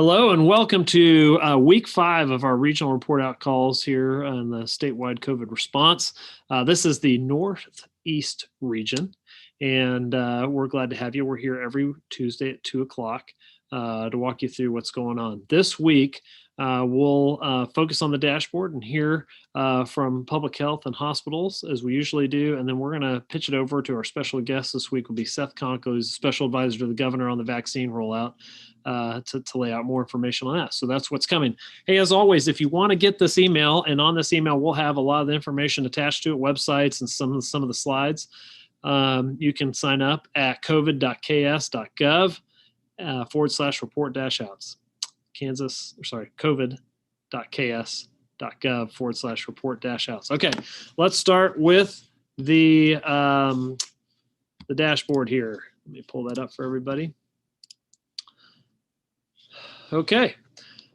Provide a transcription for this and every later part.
Hello and welcome to week 5 of our regional report out calls here on the statewide COVID response. This is the Northeast region, and we're glad to have you. We're here every Tuesday at 2 o'clock to walk you through what's going on. This week, we'll focus on the dashboard and hear from public health and hospitals as we usually do. And then we're going to pitch it over to our special guest this week will be Seth Conco, who's a special advisor to the governor on the vaccine rollout. To lay out more information on that. So that's what's coming. Hey, as always, if you want to get this email, and on this email, we'll have a lot of the information attached to it, websites and some of the slides. You can sign up at covid.ks.gov /report-outs. covid.ks.gov /report-outs. Okay, let's start with the dashboard here. Let me pull that up for everybody. Okay,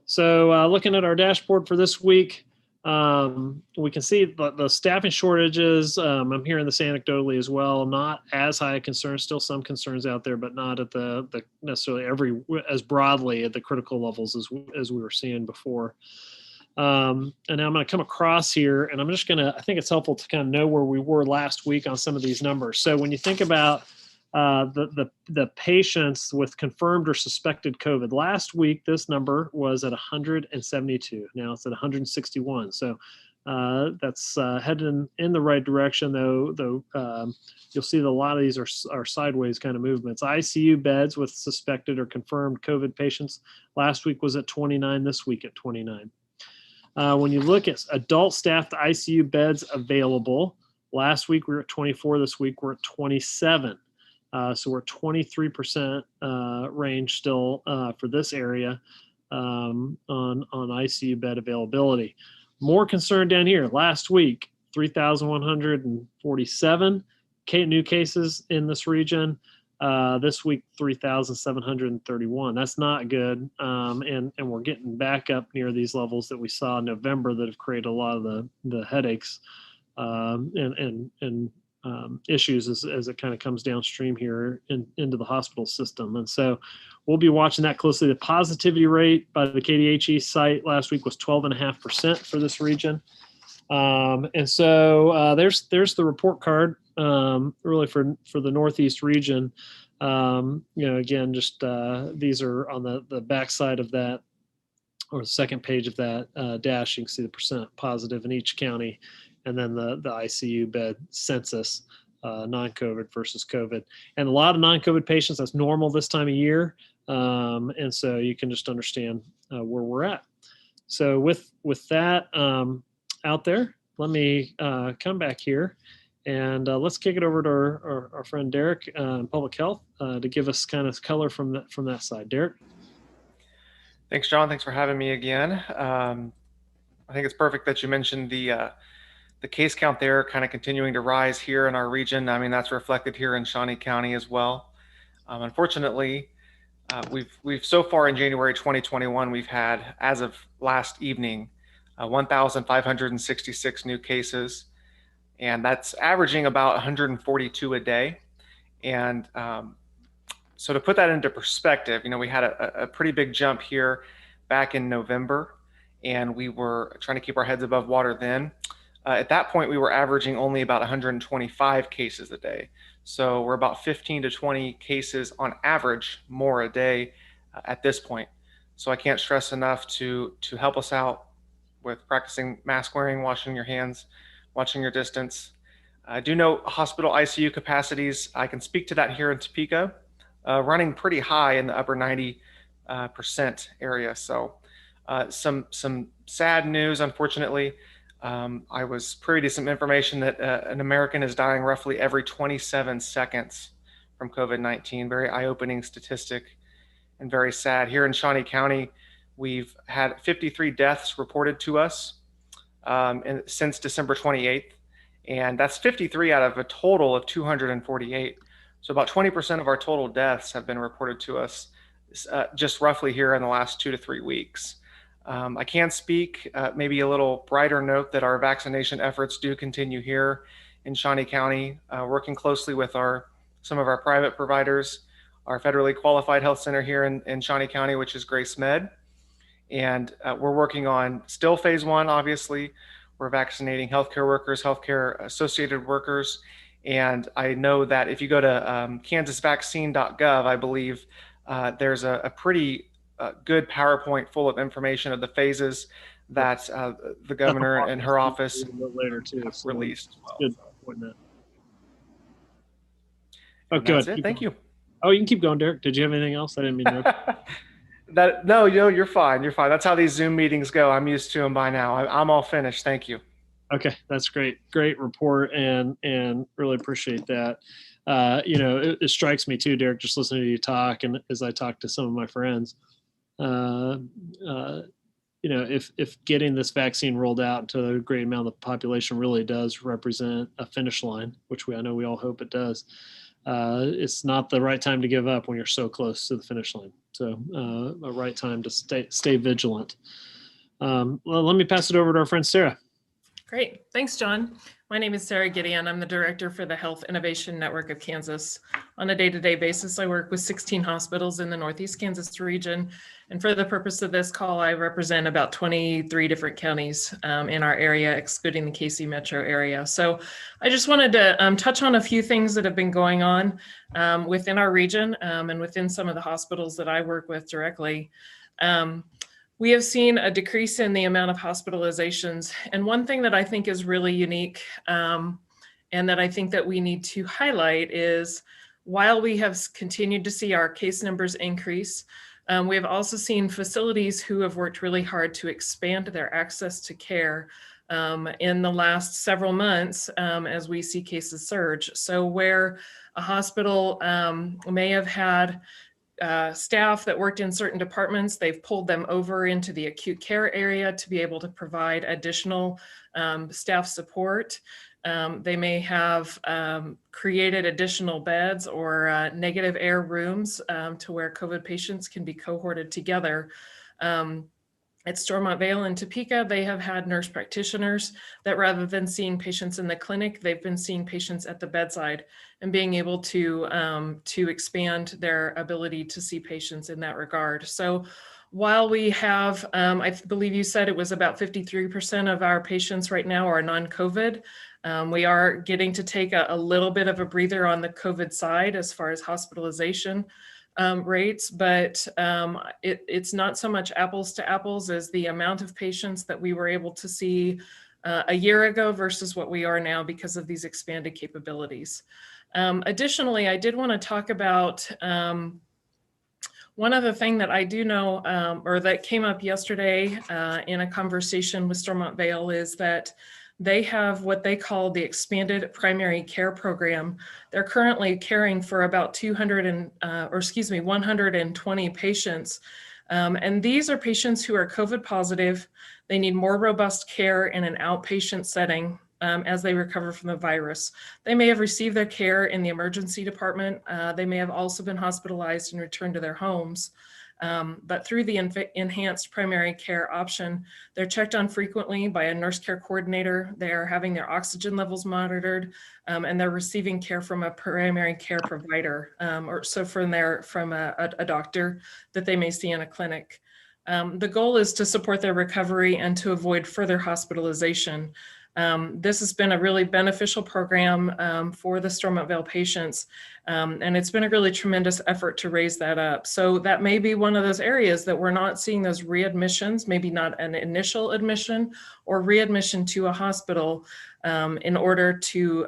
so looking at our dashboard for this week, we can see the staffing shortages. I'm hearing this anecdotally as well. Not as high a concern, still some concerns out there, but not at the necessarily as broadly at the critical levels as we were seeing before. And now I'm going to come across here, and I think it's helpful to kind of know where we were last week on some of these numbers. So when you think about the patients with confirmed or suspected COVID. Last week, this number was at 172. Now it's at 161. So that's heading in the right direction, though you'll see that a lot of these are sideways kind of movements. ICU beds with suspected or confirmed COVID patients last week was at 29, this week at 29. When you look at adult staffed ICU beds available, last week we were at 24, this week we're at 27. So we're 23% range still for this area on ICU bed availability. More concern down here. Last week, 3,147 new cases in this region. This week, 3,731. That's not good. And we're getting back up near these levels that we saw in November that have created a lot of the headaches and issues as it kind of comes downstream here into the hospital system. And so we'll be watching that closely. The positivity rate by the KDHE site last week was 12.5% for this region. And so there's the report card really for the Northeast region. Again, just these are on the backside of that, or the second page of that dash. You can see the percent positive in each county, and then the ICU bed census, non-COVID versus COVID. And a lot of non-COVID patients, that's normal this time of year. And so you can just understand where we're at. So with that out there, let me come back here and let's kick it over to our friend Derek in Public Health to give us kind of color from that side. Derek? Thanks, John. Thanks for having me again. I think it's perfect that you mentioned the case count there kind of continuing to rise here in our region. I mean, that's reflected here in Shawnee County as well. Unfortunately, we've so far in January 2021, we've had, as of last evening, 1,566 new cases, and that's averaging about 142 a day. And so to put that into perspective, we had a pretty big jump here back in November, and we were trying to keep our heads above water then. At that point, we were averaging only about 125 cases a day. So we're about 15 to 20 cases on average more a day at this point. So I can't stress enough to help us out with practicing mask wearing, washing your hands, watching your distance. I do know hospital ICU capacities. I can speak to that here in Topeka, running pretty high in the upper 90% area. So some sad news, unfortunately. I was privy to some information that an American is dying roughly every 27 seconds from COVID-19. Very eye-opening statistic and very sad. Here in Shawnee County, we've had 53 deaths reported to us since December 28th, and that's 53 out of a total of 248. So about 20% of our total deaths have been reported to us just roughly here in the last 2 to 3 weeks. I can speak maybe a little brighter note that our vaccination efforts do continue here in Shawnee County, working closely with some of our private providers our federally qualified health center here in Shawnee County, which is Grace Med. And we're working on still phase one, obviously. We're vaccinating healthcare workers, healthcare associated workers. And I know that if you go to kansasvaccine.gov, I believe there's a pretty good PowerPoint full of information of the phases that the governor and her office later too, so released. Good point. Oh, And good. that's it. Thank you. Oh, you can keep going, Derek. Did you have anything else? I didn't mean to. No, you're fine. You're fine. That's how these Zoom meetings go. I'm used to them by now. I'm all finished. Thank you. Okay, that's great. Great report, and really appreciate that. It strikes me too, Derek, just listening to you talk, and as I talk to some of my friends, if getting this vaccine rolled out to a great amount of the population really does represent a finish line, which I know we all hope it does. It's not the right time to give up when you're so close to the finish line. So a right time to stay vigilant. Well, let me pass it over to our friend Sarah. Great. Thanks, John. My name is Sarah Gideon. I'm the director for the Health Innovation Network of Kansas. On a day-to-day basis, I work with 16 hospitals in the Northeast Kansas region. And for the purpose of this call, I represent about 23 different counties in our area, excluding the KC metro area. So I just wanted to touch on a few things that have been going on within our region and within some of the hospitals that I work with directly. We have seen a decrease in the amount of hospitalizations. And one thing that I think is really unique and that I think that we need to highlight is while we have continued to see our case numbers increase, we have also seen facilities who have worked really hard to expand their access to care in the last several months as we see cases surge. So where a hospital may have had staff that worked in certain departments, they've pulled them over into the acute care area to be able to provide additional staff support. They may have created additional beds or negative air rooms to where COVID patients can be cohorted together. At Stormont Vail and Topeka, they have had nurse practitioners that rather than seeing patients in the clinic, they've been seeing patients at the bedside and being able to expand their ability to see patients in that regard. So while we have, I believe you said it was about 53% of our patients right now are non-COVID, we are getting to take a little bit of a breather on the COVID side as far as hospitalization rates, but it's not so much apples to apples as the amount of patients that we were able to see a year ago versus what we are now because of these expanded capabilities. Additionally, I did want to talk about one other thing that I do know, or that came up yesterday in a conversation with Stormont Vail, is that they have what they call the expanded primary care program. They're currently caring for about 120 patients. And these are patients who are COVID positive. They need more robust care in an outpatient setting as they recover from the virus. They may have received their care in the emergency department. They may have also been hospitalized and returned to their homes. But through the enhanced primary care option, they're checked on frequently by a nurse care coordinator. They're having their oxygen levels monitored, and they're receiving care from a primary care provider, or so from a doctor that they may see in a clinic. The goal is to support their recovery and to avoid further hospitalization. This has been a really beneficial program for the Stormont Vail patients, and it's been a really tremendous effort to raise that up. So that may be one of those areas that we're not seeing those readmissions, maybe not an initial admission or readmission to a hospital in order to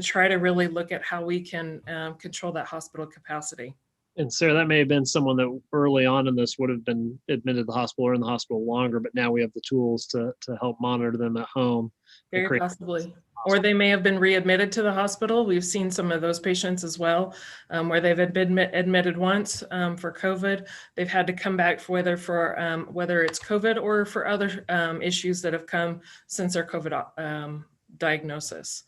try to really look at how we can control that hospital capacity. And Sarah, that may have been someone that early on in this would have been admitted to the hospital or in the hospital longer, but now we have the tools to help monitor them at home. Very possibly. Or they may have been readmitted to the hospital. We've seen some of those patients as well, where they've been admitted once for COVID. They've had to come back for whether it's COVID or for other issues that have come since their COVID diagnosis.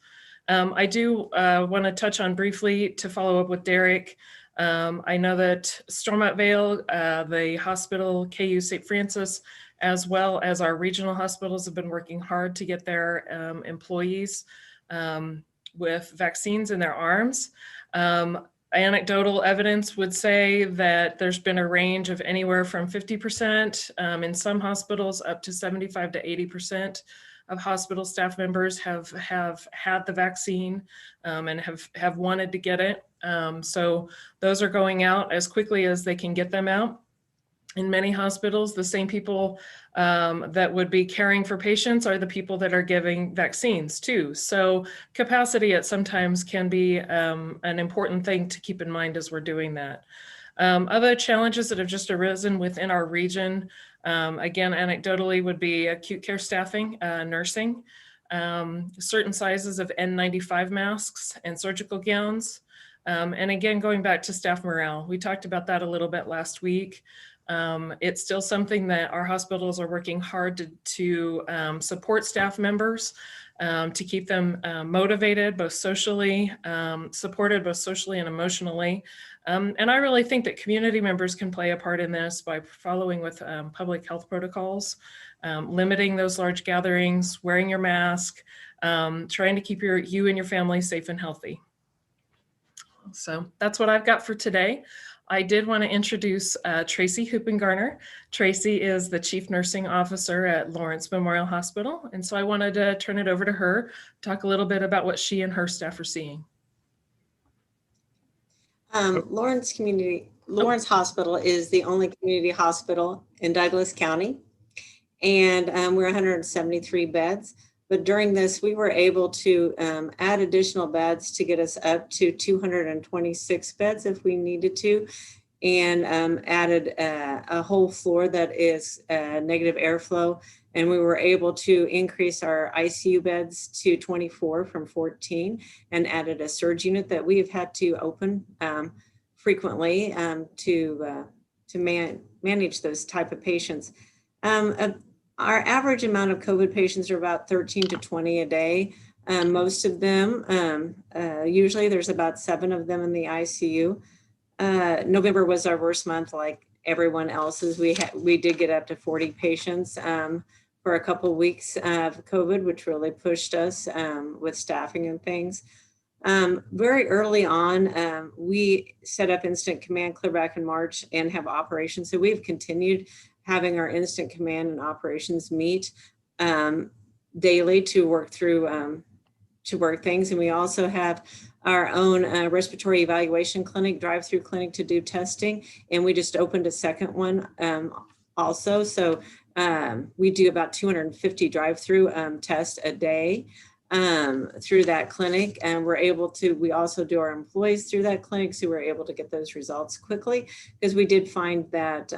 I do want to touch on briefly to follow up with Derek. I know that Stormont Vail, the hospital, KU St. Francis, as well as our regional hospitals have been working hard to get their employees with vaccines in their arms. Anecdotal evidence would say that there's been a range of anywhere from 50% in some hospitals up to 75 to 80% of hospital staff members have had the vaccine and have wanted to get it. So those are going out as quickly as they can get them out. In many hospitals, the same people that would be caring for patients are the people that are giving vaccines too. So capacity at sometimes can be an important thing to keep in mind as we're doing that. Other challenges that have just arisen within our region, again, anecdotally, would be acute care staffing, nursing, certain sizes of N95 masks and surgical gowns. And again, going back to staff morale, we talked about that a little bit last week. It's still something that our hospitals are working hard to support staff members, to keep them motivated, both socially, supported both socially and emotionally. And I really think that community members can play a part in this by following with public health protocols, limiting those large gatherings, wearing your mask, trying to keep you and your family safe and healthy. So that's what I've got for today. I did want to introduce Tracy Hoopengarner. Tracy is the Chief Nursing Officer at Lawrence Memorial Hospital. And so I wanted to turn it over to her, talk a little bit about what she and her staff are seeing. Lawrence Hospital is the only community hospital in Douglas County. And we're 173 beds. But during this, we were able to add additional beds to get us up to 226 beds if we needed to, and added a whole floor that is negative airflow. And we were able to increase our ICU beds to 24 from 14, and added a surge unit that we've had to open frequently to manage those type of patients. Our average amount of COVID patients are about 13 to 20 a day. Most of them, usually there's about 7 of them in the ICU. November was our worst month, like everyone else's. We did get up to 40 patients for a couple of weeks of COVID, which really pushed us with staffing and things. Very early on, we set up Incident Command clear back in March and have operations. So we've continued having our Incident Command and operations meet daily to work through things. And we also have our own respiratory evaluation clinic, drive-through clinic to do testing. And we just opened a second one also. So we do about 250 drive-through tests a day through that clinic. And we also do our employees through that clinic. So we're able to get those results quickly, because we did find that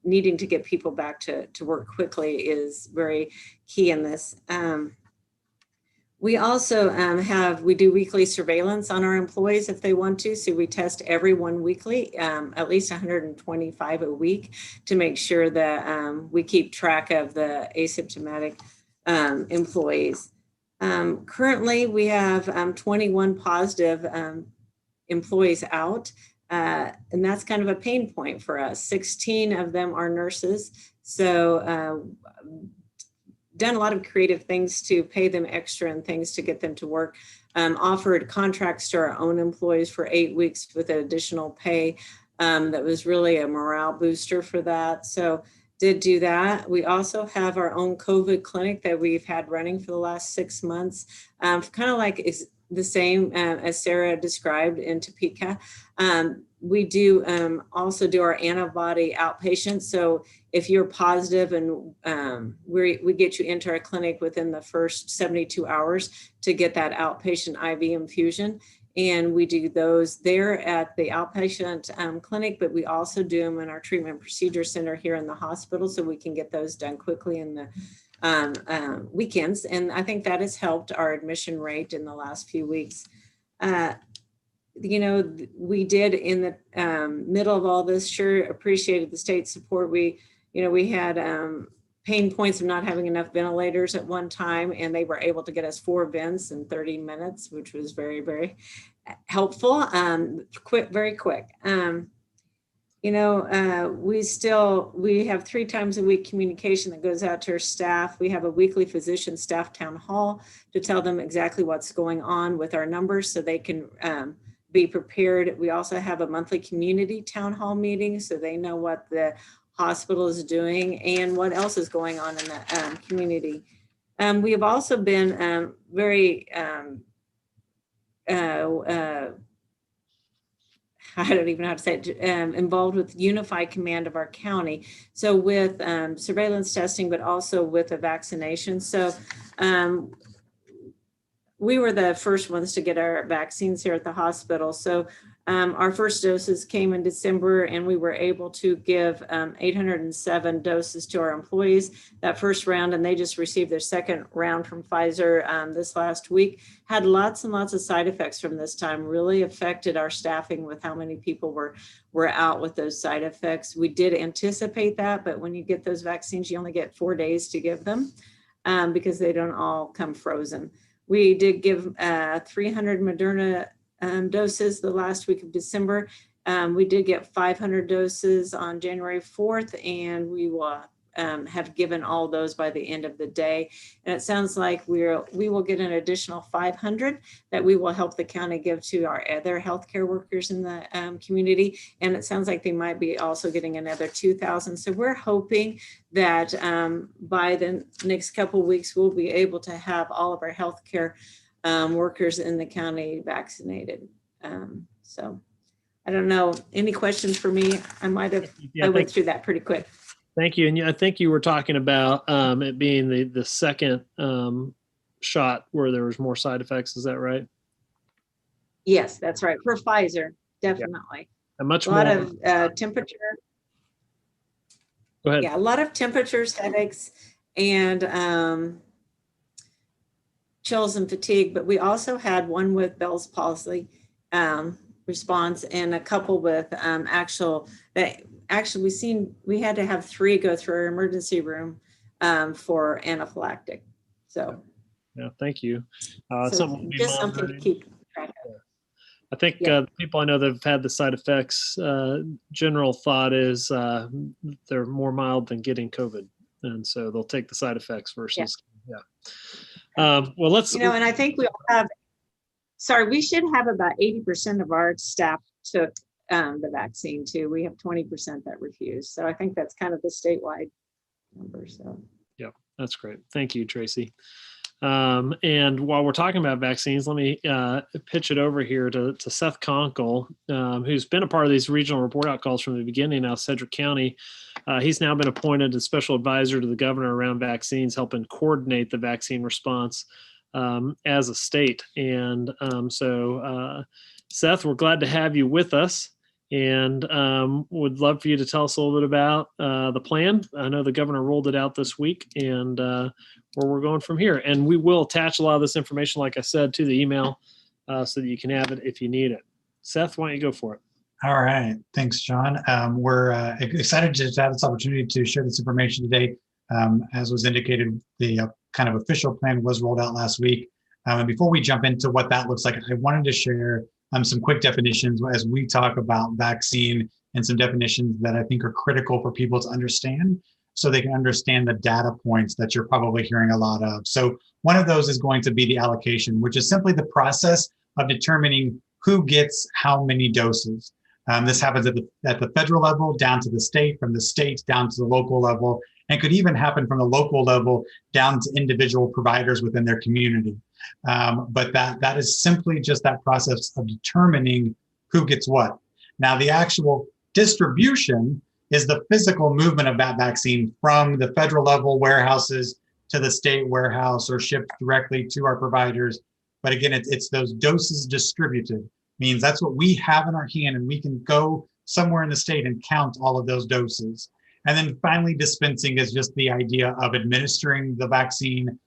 needing to get people back to work quickly is very key in this. We also we do weekly surveillance on our employees if they want to. So we test everyone weekly, at least 125 a week, to make sure that we keep track of the asymptomatic employees. Currently, we have 21 positive employees out. And that's kind of a pain point for us. 16 of them are nurses. So done a lot of creative things to pay them extra and things to get them to work. Offered contracts to our own employees for 8 weeks with additional pay. That was really a morale booster for that. So did do that. We also have our own COVID clinic that we've had running for the last 6 months. Kind of like is the same as Sarah described in Topeka. We do also do our antibody outpatient. So if you're positive and we get you into our clinic within the first 72 hours to get that outpatient IV infusion. And we do those there at the outpatient clinic, but we also do them in our treatment procedure center here in the hospital, so we can get those done quickly in the weekends. And I think that has helped our admission rate in the last few weeks. We did in the middle of all this, sure appreciated the state support. We had pain points of not having enough ventilators at one time, and they were able to get us 4 vents in 30 minutes, which was very, very helpful, very quick. We have 3 times a week communication that goes out to our staff. We have a weekly physician staff town hall to tell them exactly what's going on with our numbers, so they can be prepared. We also have a monthly community town hall meeting, so they know what the hospital is doing and what else is going on in the community. We have also been very I don't even know how to say it, involved with unified command of our county. So with surveillance testing, but also with a vaccination. So we were the first ones to get our vaccines here at the hospital. So our first doses came in December, and we were able to give 807 doses to our employees that first round, and they just received their second round from Pfizer this last week. Had lots and lots of side effects from this time, really affected our staffing with how many people were out with those side effects. We did anticipate that, but when you get those vaccines, you only get 4 days to give them because they don't all come frozen. We did give 300 Moderna doses the last week of December. We did get 500 doses on January 4th, and we will have given all those by the end of the day. And it sounds like we will get an additional 500 that we will help the county give to our other healthcare workers in the community. And it sounds like they might be also getting another 2,000. So we're hoping that by the next couple of weeks, we'll be able to have all of our healthcare workers in the county vaccinated. So I don't know, any questions for me? I might have, I went through that pretty quick. Thank you. And I think you were talking about it being the second shot where there was more side effects. Is that right? Yes, that's right. For Pfizer, definitely. And much A lot more of temperature. Go ahead. Yeah, a lot of temperatures, headaches, and chills and fatigue. But we also had one with Bell's palsy response, and a couple with we had to have 3 go through our emergency room for anaphylactic. So yeah, thank you. so Something just something to keep track of. I think Yeah. people I know that have had the side effects, general thought is they're more mild than getting COVID. And so they'll take the side effects versus, well, let's, And I think we'll have, we should have about 80% of our staff took the vaccine too. We have 20% that refused. So I think that's kind of the statewide number. So yeah, that's great. Thank you, Tracy. And while we're talking about vaccines, let me pitch it over here to Seth Conkle, who's been a part of these regional report out calls from the beginning now, Sedgwick County. He's now been appointed as special advisor to the governor around vaccines, helping coordinate the vaccine response as a state. And so, Seth, we're glad to have you with us, and would love for you to tell us a little bit about the plan. I know the governor rolled it out this week, and where we're going from here. And we will attach a lot of this information, like I said, to the email so that you can have it if you need it. Seth, why don't you go for it? All right. Thanks, John. We're excited to have this opportunity to share this information today. As was indicated, the kind of official plan was rolled out last week. And before we jump into what that looks like, I wanted to share some quick definitions as we talk about vaccine, and some definitions that I think are critical for people to understand, so they can understand the data points that you're probably hearing a lot of. So one of those is going to be the allocation, which is simply the process of determining who gets how many doses. This happens at the federal level, down to the state, from the state down to the local level, and could even happen from the local level down to individual providers within their community. But that is simply just that process of determining who gets what. Now, the actual distribution is the physical movement of that vaccine from the federal level warehouses to the state warehouse, or shipped directly to our providers. But again, it's those doses distributed. Means that's what we have in our hand, and we can go somewhere in the state and count all of those doses. And then finally, dispensing is just the idea of administering the vaccine.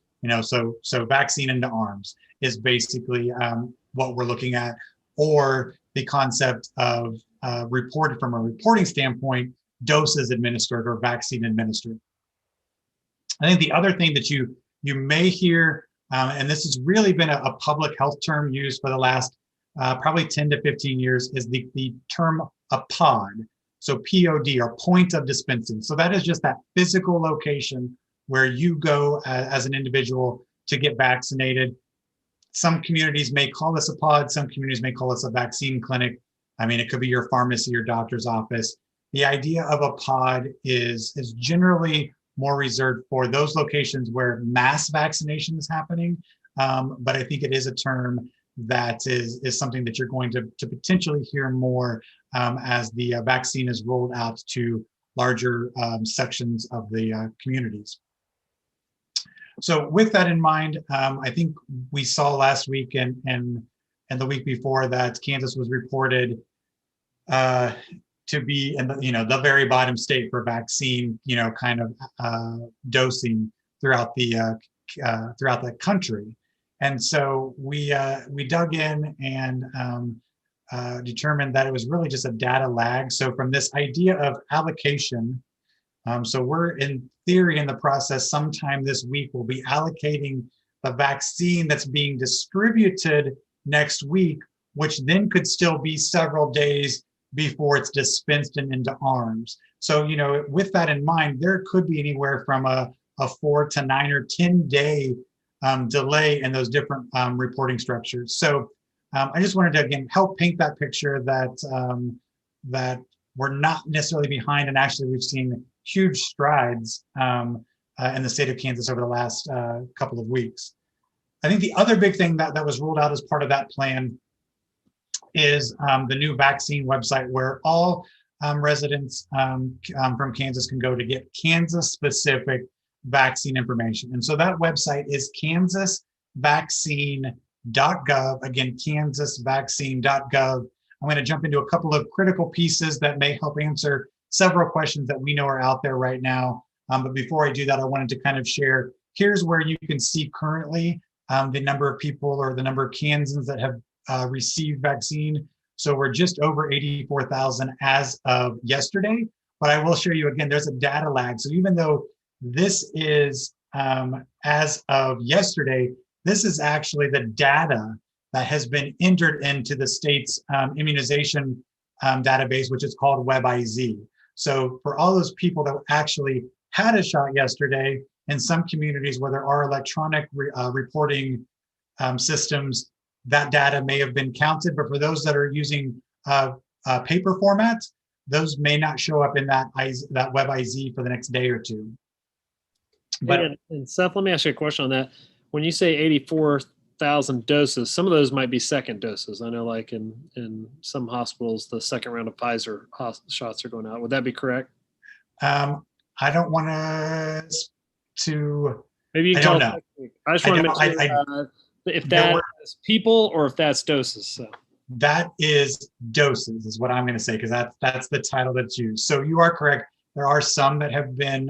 So vaccine into arms is basically what we're looking at, or the concept of reported from a reporting standpoint, doses administered or vaccine administered. I think the other thing that you may hear, and this has really been a public health term used for the last probably 10 to 15 years, is the term a pod. So POD, or point of dispensing. So that is just that physical location where you go as an individual to get vaccinated. some communities may call this a pod, some communities may call this a vaccine clinic. I mean, it could be your pharmacy, your doctor's office. The idea of a pod is generally more reserved for those locations where mass vaccination is happening. But I think it is a term that is something that you're going to potentially hear more as the vaccine is rolled out to larger sections of the communities. So with that in mind, I think we saw last week and the week before that Kansas was reported to be in the very bottom state for vaccine, kind of dosing throughout the country. And so we dug in and determined that it was really just a data lag. So from this idea of allocation, so we're in theory in the process sometime this week, we'll be allocating the vaccine that's being distributed next week, which then could still be several days before it's dispensed and into arms. So, with that in mind, there could be anywhere from a 4 to 9 or 10 day delay in those different reporting structures. So I just wanted to, again, help paint that picture that that we're not necessarily behind, and actually we've seen huge strides in the state of Kansas over the last couple of weeks. I think the other big thing that was rolled out as part of that plan is the new vaccine website where all residents from Kansas can go to get Kansas-specific vaccine information. And so that website is kansasvaccine.gov. Again, kansasvaccine.gov. I'm going to jump into a couple of critical pieces that may help answer several questions that we know are out there right now. But before I do that, I wanted to kind of share, here's where you can see currently the number of people or the number of Kansans that have received vaccine. So we're just over 84,000 as of yesterday. But I will show you again, there's a data lag. So even though this is as of yesterday, this is actually the data that has been entered into the state's immunization database, which is called WebIZ. So for all those people that actually had a shot yesterday, in some communities where there are electronic reporting systems, that data may have been counted, but for those that are using paper format, those may not show up in that WebIZ for the next day or two. But and Seth, let me ask you a question on that. When you say 84,000 doses, some of those might be second doses. I know like in some hospitals, the second round of Pfizer shots are going out. Would that be correct? I don't want to. Maybe you I can don't tell know. us. I just want to make sure if that's people or if that's doses. So. That is doses, is what I'm going to say, because that's the title that's used. So you are correct. There are some that have been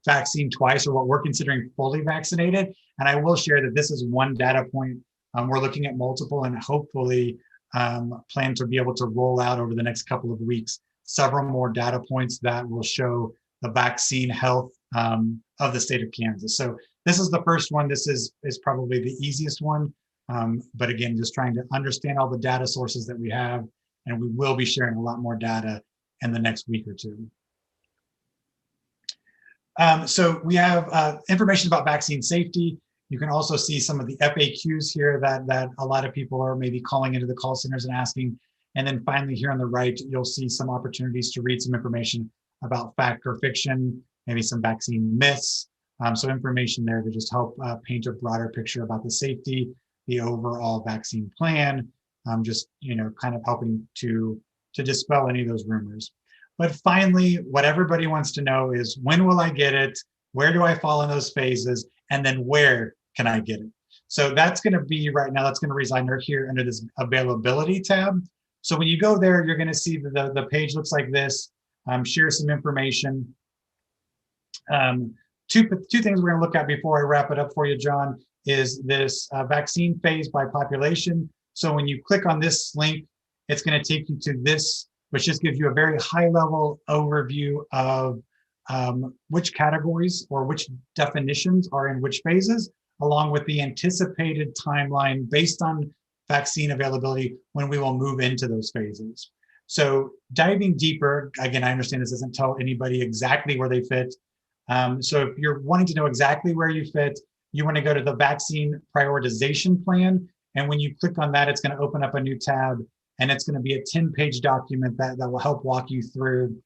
vaccine twice, or what we're considering fully vaccinated. And I will share that this is one data point. We're looking at multiple, and hopefully plan to be able to roll out over the next couple of weeks several more data points that will show the vaccine health of the state of Kansas. So this is the first one. This is probably the easiest one. But again, just trying to understand all the data sources that we have, and we will be sharing a lot more data in the next week or two. So we have information about vaccine safety. You can also see some of the FAQs here that a lot of people are maybe calling into the call centers and asking. And then finally here on the right, you'll see some opportunities to read some information about fact or fiction, maybe some vaccine myths. So information there to just help paint a broader picture about the safety, the overall vaccine plan, just kind of helping to dispel any of those rumors. But finally, what everybody wants to know is, when will I get it? Where do I fall in those phases? And then where can I get it? So that's going to be right now, that's going to reside here under this availability tab. So when you go there, you're going to see that the page looks like this. Share some information. Two things we're going to look at before I wrap it up for you, John, is this vaccine phase by population. So when you click on this link, it's going to take you to this, which just gives you a very high level overview of which categories or which definitions are in which phases, along with the anticipated timeline based on vaccine availability when we will move into those phases. So diving deeper, again, I understand this doesn't tell anybody exactly where they fit, So if you're wanting to know exactly where you fit, you want to go to the vaccine prioritization plan. And when you click on that, it's going to open up a new tab, and it's going to be a 10-page document that will help walk you through.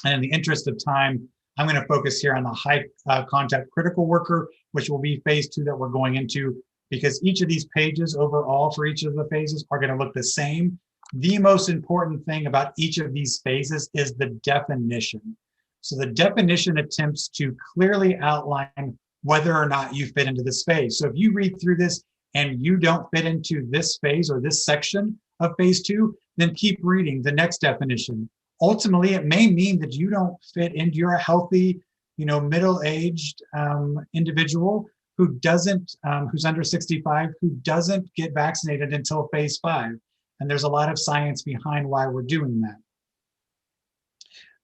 And in the interest of time, I'm going to focus here on the high contact critical worker, which will be phase 2 that we're going into, because each of these pages overall for each of the phases are going to look the same. The most important thing about each of these phases is the definition. So the definition attempts to clearly outline whether or not you fit into this phase. So if you read through this and you don't fit into this phase or this section of phase 2, then keep reading the next definition. Ultimately, it may mean that you don't fit into, you're a healthy, middle-aged individual who doesn't, who's under 65, who doesn't get vaccinated until phase 5. And there's a lot of science behind why we're doing that.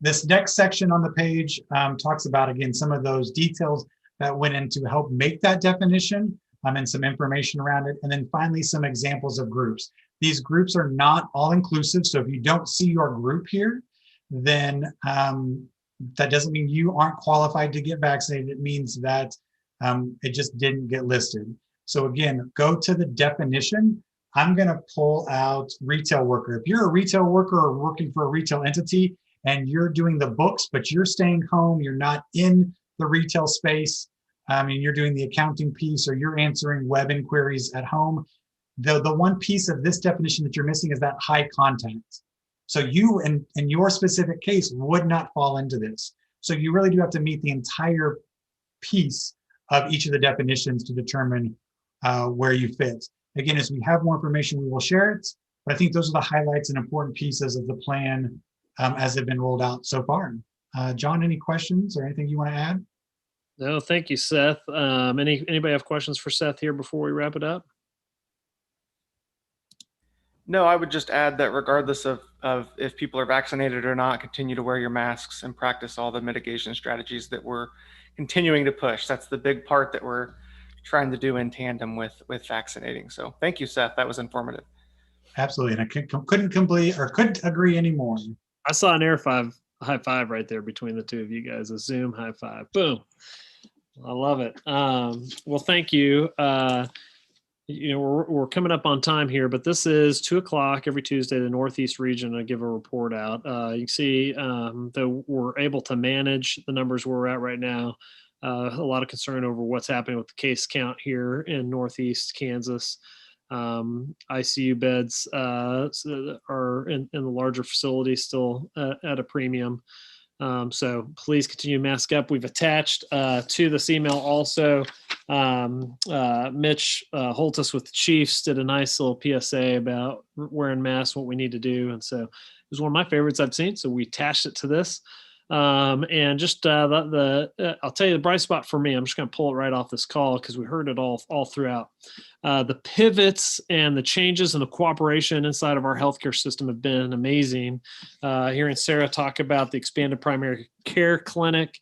This next section on the page talks about, again, some of those details that went in to help make that definition and some information around it. And then finally, some examples of groups. These groups are not all inclusive. So if you don't see your group here, then that doesn't mean you aren't qualified to get vaccinated. It means that it just didn't get listed. So again, go to the definition. I'm going to pull out retail worker. If you're a retail worker or working for a retail entity and you're doing the books, but you're staying home, you're not in the retail space, and you're doing the accounting piece, or you're answering web inquiries at home, the one piece of this definition that you're missing is that high contact. So you, in your specific case, would not fall into this. So you really do have to meet the entire piece of each of the definitions to determine where you fit. Again, as we have more information, we will share it. But I think those are the highlights and important pieces of the plan as they've been rolled out so far. John, any questions or anything you want to add? No, thank you, Seth. Anybody have questions for Seth here before we wrap it up? No, I would just add that regardless of if people are vaccinated or not, continue to wear your masks and practice all the mitigation strategies that we're continuing to push. That's the big part that we're trying to do in tandem with vaccinating. So thank you, Seth. That was informative. Absolutely. And I couldn't agree anymore. I saw an high five right there between the two of you guys, a Zoom high five. Boom. I love it. Well, thank you. We're coming up on time here, but this is 2:00 every Tuesday, the Northeast region. I give a report out. You can see that we're able to manage the numbers where we're at right now. A lot of concern over what's happening with the case count here in Northeast Kansas. ICU beds are in the larger facilities still at a premium. So please continue to mask up. We've attached to this email also, Mitch Holtus with the Chiefs did a nice little PSA about wearing masks, what we need to do. And so it was one of my favorites I've seen. So we attached it to this. And just I'll tell you the bright spot for me, I'm just going to pull it right off this call because we heard it all throughout. The pivots and the changes and the cooperation inside of our healthcare system have been amazing. Hearing Sarah talk about the expanded primary care clinic,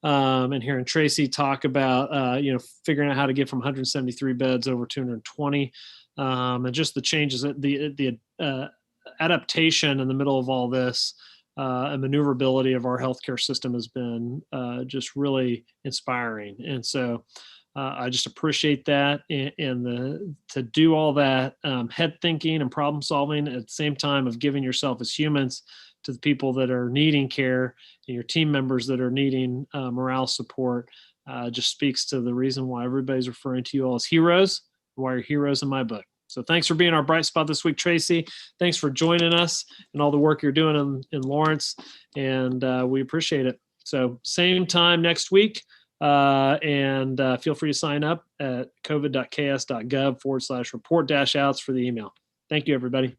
and hearing Tracy talk about figuring out how to get from 173 beds over 220, and just the changes, the adaptation in the middle of all this. And maneuverability of our healthcare system has been just really inspiring. And so I just appreciate that and to do all that head thinking and problem solving at the same time of giving yourself as humans to the people that are needing care and your team members that are needing morale support just speaks to the reason why everybody's referring to you all as heroes, why you're heroes in my book. So thanks for being our bright spot this week, Tracy. Thanks for joining us and all the work you're doing in Lawrence. And we appreciate it. So same time next week. And feel free to sign up at covid.ks.gov/report-outs for the email. Thank you, everybody.